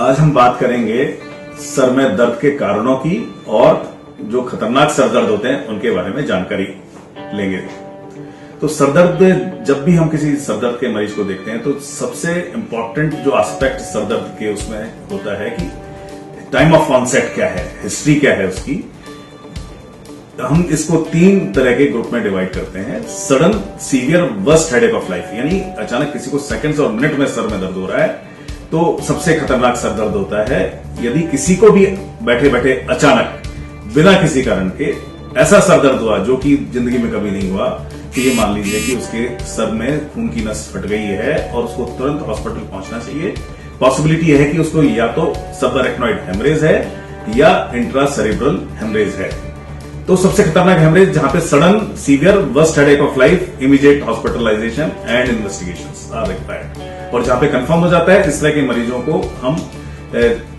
आज हम बात करेंगे सर में दर्द के कारणों की और जो खतरनाक सर दर्द होते हैं उनके बारे में जानकारी लेंगे। तो सर दर्द, जब भी हम किसी सर दर्द के मरीज को देखते हैं तो सबसे इंपॉर्टेंट जो एस्पेक्ट सर दर्द के उसमें होता है कि टाइम ऑफ ऑनसेट क्या है, हिस्ट्री क्या है उसकी। हम इसको 3 तरह के ग्रुप में डिवाइड करते हैं। Sudden severe worst headache of life, यानी अचानक किसी को सेकंड्स और मिनट में सर में दर्द हो रहा है तो सबसे खतरनाक सर दर्द होता है। यदि किसी को भी बैठे बैठे अचानक बिना किसी कारण के ऐसा सर दर्द हुआ जो कि जिंदगी में कभी नहीं हुआ, तो ये मान लीजिए कि उसके सर में खून की नस फट गई है और उसको तुरंत हॉस्पिटल पहुंचना चाहिए। पॉसिबिलिटी है कि उसको या तो सबअरेक्नॉइड हेमरेज है या इंट्रासेरेब्रल हेमरेज है। तो सबसे खतरनाक हेमरेज जहां पे sudden severe worst headache of life, immediate hospitalisation and investigations are required. और जहां पे कंफर्म हो जाता है, इस तरह के मरीजों को हम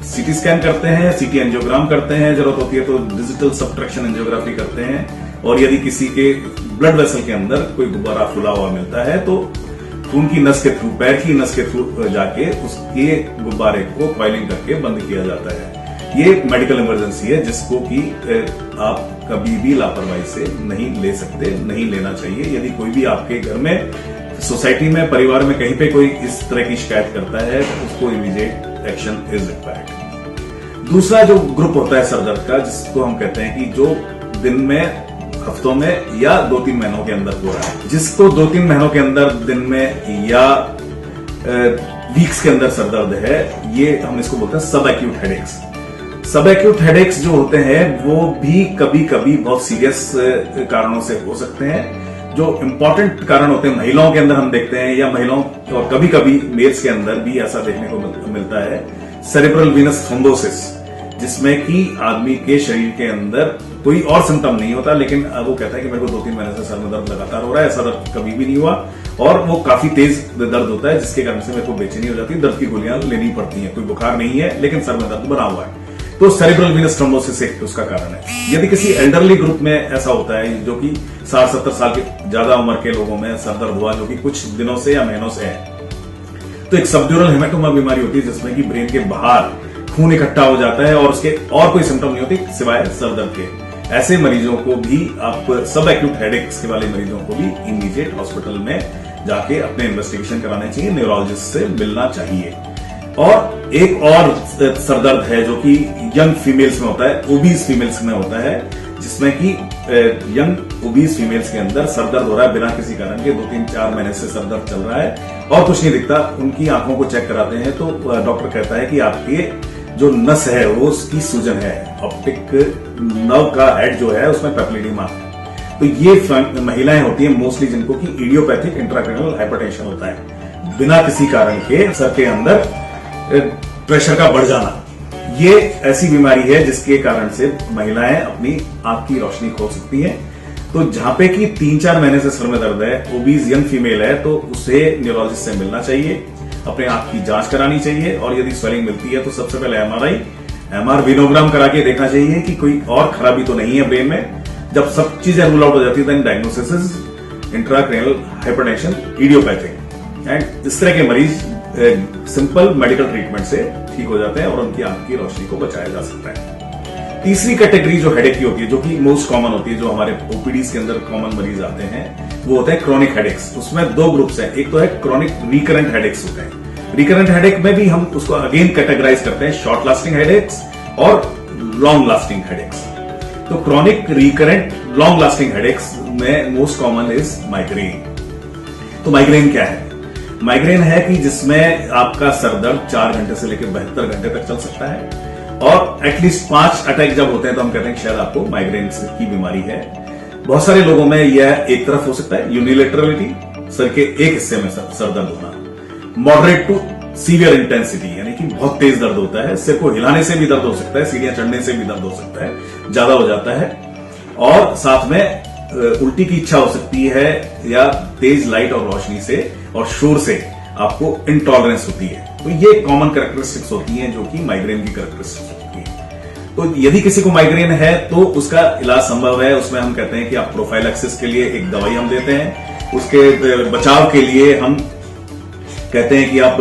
सीटी स्कैन करते हैं, सीटी एंजियोग्राम करते हैं, जरूरत होती है तो डिजिटल सबट्रैक्शन एंजियोग्राफी करते हैं। और यदि किसी के ब्लड वेसल के अंदर कोई गुब्बारा फुला हुआ मिलता है तो खून की नस के थ्रू, पैर की नस के थ्रू जाके उसके गुब्बारे को कॉइलिंग करके बंद किया जाता है। ये मेडिकल इमरजेंसी है जिसको कि आप कभी भी लापरवाही से नहीं ले सकते, नहीं लेना चाहिए। यदि कोई भी आपके घर में, सोसाइटी में, परिवार में कहीं पे कोई इस तरह की शिकायत करता है तो उसको इमीडिएट एक्शन इज रिक्वायर्ड। दूसरा जो ग्रुप होता है सर दर्द का, जिसको हम कहते हैं कि जो दिन में, हफ्तों में या 2-3 महीनों के अंदर हो रहा है, जिसको 2-3 महीनों के अंदर, दिन में या वीक्स के अंदर सर दर्द है, ये हम इसको बोलते हैं सब एक्यूट हेडेक्स। सब एक्यूट हेडेक्स जो होते हैं वो भी कभी कभी बहुत सीरियस कारणों से हो सकते हैं। जो इंपॉर्टेंट कारण होते हैं महिलाओं के अंदर हम देखते हैं, या महिलाओं और कभी कभी मेल्स के अंदर भी ऐसा देखने को मिलता है, सेरेब्रल वीनस थ्रोम्बोसिस, जिसमें कि आदमी के शरीर के अंदर कोई और सिम्टम नहीं होता, लेकिन वो कहता है कि मेरे को 2-3 महीने से सर में दर्द लगातार हो रहा है, ऐसा दर्द कभी भी नहीं हुआ और वो काफी तेज दर्द होता है, जिसके कारण से मेरे को बेचैनी हो जाती है, दर्द की गोलियां लेनी पड़ती हैं। कोई बुखार नहीं है लेकिन सर में दर्द बना हुआ है, तो सेरेब्रल वीनस थ्रोम्बोसिस एक उसका कारण है। यदि किसी एल्डरली ग्रुप में ऐसा होता है, जो कि 60-70 साल के ज्यादा उम्र के लोगों में सर दर्द हुआ जो कि कुछ दिनों से या महीनों से है, तो एक सबड्यूरल हेमेटोमा बीमारी होती है जिसमें कि ब्रेन के बाहर खून इकट्ठा हो जाता है और उसके और कोई सिम्टम नहीं होती सिवाय सर दर्द के। ऐसे मरीजों को भी आप, सब एक्यूट हेडेक्स के वाले मरीजों को भी इमीडिएट हॉस्पिटल में जाके अपने इन्वेस्टिगेशन कराने चाहिए, न्यूरोलॉजिस्ट से मिलना चाहिए। और एक और सर दर्द है जो कि यंग फीमेल्स में होता है, ओबीज फीमेल्स में होता है, जिसमें कि यंग ओबीज फीमेल्स के अंदर सर दर्द हो रहा है बिना किसी कारण के, 2-3-4 महीने से सर दर्द चल रहा है और कुछ नहीं दिखता। उनकी आंखों को चेक कराते हैं तो डॉक्टर कहता है कि आपके जो नस है वो उसकी सूजन है, ऑप्टिक नर्व का हेड जो है उसमें पेप्लिडिमा है। तो ये महिलाएं होती हैं मोस्टली जिनको कि इडियोपैथिक इंट्राक्रेनियल हाइपरटेंशन होता है, बिना किसी कारण के सर के अंदर प्रेशर का बढ़ जाना। ये ऐसी बीमारी है जिसके कारण से महिलाएं अपनी आंख की रोशनी खो सकती हैं। तो जहां पे कि 3-4 महीने से सर में दर्द है, ओबीज यंग फीमेल है, तो उसे न्यूरोलॉजिस्ट से मिलना चाहिए, अपने आंख की जांच करानी चाहिए और यदि स्वेलिंग मिलती है तो सबसे पहले एमआर विनोग्राम करा के देखना चाहिए कि कोई और खराबी तो नहीं है ब्रेन में। जब सब चीजें रूल आउट हो जाती है, then diagnosis is intracranial hypertension idiopathic. And इस तरह के मरीज सिंपल मेडिकल ट्रीटमेंट से ठीक हो जाते हैं और उनकी आंख की रोशनी को बचाया जा सकता है। तीसरी कैटेगरी जो हेडेक की होती है, जो कि मोस्ट कॉमन होती है, जो हमारे ओपीडीज के अंदर कॉमन मरीज आते हैं, वो होते हैं क्रॉनिक हेडेक्स। उसमें 2 ग्रुप्स हैं, एक तो है क्रॉनिक रिकरेंट हेडेक्स होते हैं। रिकरेंट हेडेक में भी हम उसको अगेन कैटेगराइज करते हैं शॉर्ट लास्टिंग हेडेक्स और लॉन्ग लास्टिंग हेडेक्स। तो chronic recurrent long lasting headaches में मोस्ट कॉमन इज माइग्रेन। तो माइग्रेन क्या है? माइग्रेन है कि जिसमें आपका सर दर्द 4 घंटे से लेकर 72 घंटे तक चल सकता है और एटलीस्ट 5 अटैक जब होते हैं तो हम कहते हैं कि शायद आपको माइग्रेन की बीमारी है। बहुत सारे लोगों में यह एक तरफ हो सकता है, यूनिलेटरलिटी, सर के एक हिस्से में सर दर्द होना। मॉडरेट टू सीवियर इंटेंसिटी, यानी कि बहुत तेज दर्द होता है, सिर को हिलाने से भी दर्द हो सकता है, सीढ़ियां चढ़ने से भी दर्द हो सकता है, ज्यादा हो जाता है। और साथ में उल्टी की इच्छा हो सकती है, या तेज लाइट और रोशनी से और शोर से आपको इंटॉलरेंस होती है। तो ये कॉमन कैरेक्टरिस्टिक्स होती हैं जो कि माइग्रेन की कैरेक्टरिस्टिक्स होती है। तो यदि किसी को माइग्रेन है तो उसका इलाज संभव है। उसमें हम कहते हैं कि आप प्रोफाइलैक्सिस के लिए एक दवाई हम देते हैं, उसके बचाव के लिए हम कहते हैं कि आप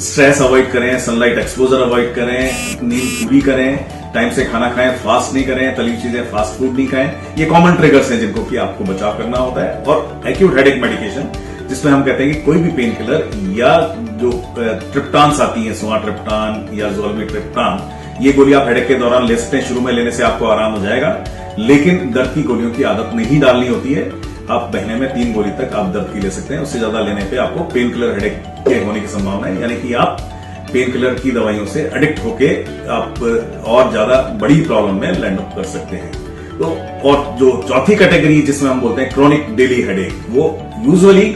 स्ट्रेस अवॉइड करें, सनलाइट एक्सपोजर अवॉइड करें, नींद पूरी करें, टाइम से खाना खाएं, फास्ट नहीं करें, तली चीजें फास्ट फूड नहीं खाएं। ये कॉमन ट्रिगर्स हैं जिनको कि आपको बचाव करना होता है। और एक्यूट हेडेक मेडिकेशन, जिसमें हम कहते हैं कि कोई भी पेन किलर या जो ट्रिप्टान्स आती हैं, सुमाट्रिप्टान या ज़ोलमिट्रिप्टान, ये गोली आप हेडेक के दौरान ले सकते हैं। शुरू में लेने से आपको आराम हो जाएगा, लेकिन दर्द की गोलियों की आदत नहीं डालनी होती है। आप महीने में 3 गोली तक आप दर्द की ले सकते हैं। उससे ज्यादा लेने पे आपको पेन किलर हेडेक के होने की संभावना है, यानी कि आप पेन किलर की दवाइयों से एडिक्ट होके आप और ज्यादा बड़ी प्रॉब्लम में लैंड अप कर सकते हैं। तो और जो चौथी कैटेगरी जिसमें हम बोलते हैं क्रोनिक डेली हेडेक, वो यूजुअली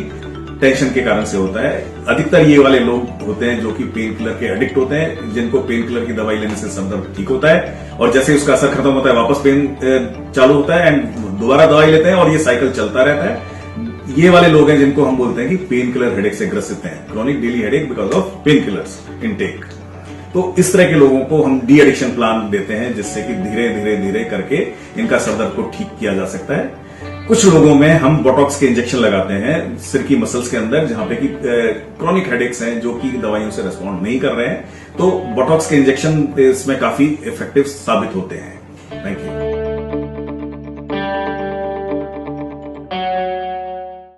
टेंशन के कारण से होता है। अधिकतर ये वाले लोग होते हैं जो कि पेन किलर के एडिक्ट होते हैं, जिनको पेन किलर की दवाई लेने से सर दर्द ठीक होता है और जैसे उसका असर खत्म होता है वापस पेन चालू होता है एंड दोबारा दवाई लेते हैं और ये साइकिल चलता रहता है। ये वाले लोग हैं जिनको हम बोलते हैं कि पेन किलर हेडेक से ग्रसित हैं, chronic daily headache because of pain killers intake. तो इस तरह के लोगों को हम डी एडिक्शन प्लान देते हैं, जिससे कि धीरे धीरे धीरे करके इनका सर दर्द को ठीक किया जा सकता है। कुछ लोगों में हम बोटॉक्स के इंजेक्शन लगाते हैं सिर की मसल्स के अंदर, जहां पे कि क्रोनिक हेडेक्स हैं जो कि दवाइयों से रेस्पॉन्ड नहीं कर रहे हैं। तो बोटॉक्स के इंजेक्शन इसमें काफी इफेक्टिव साबित होते हैं। Thank you.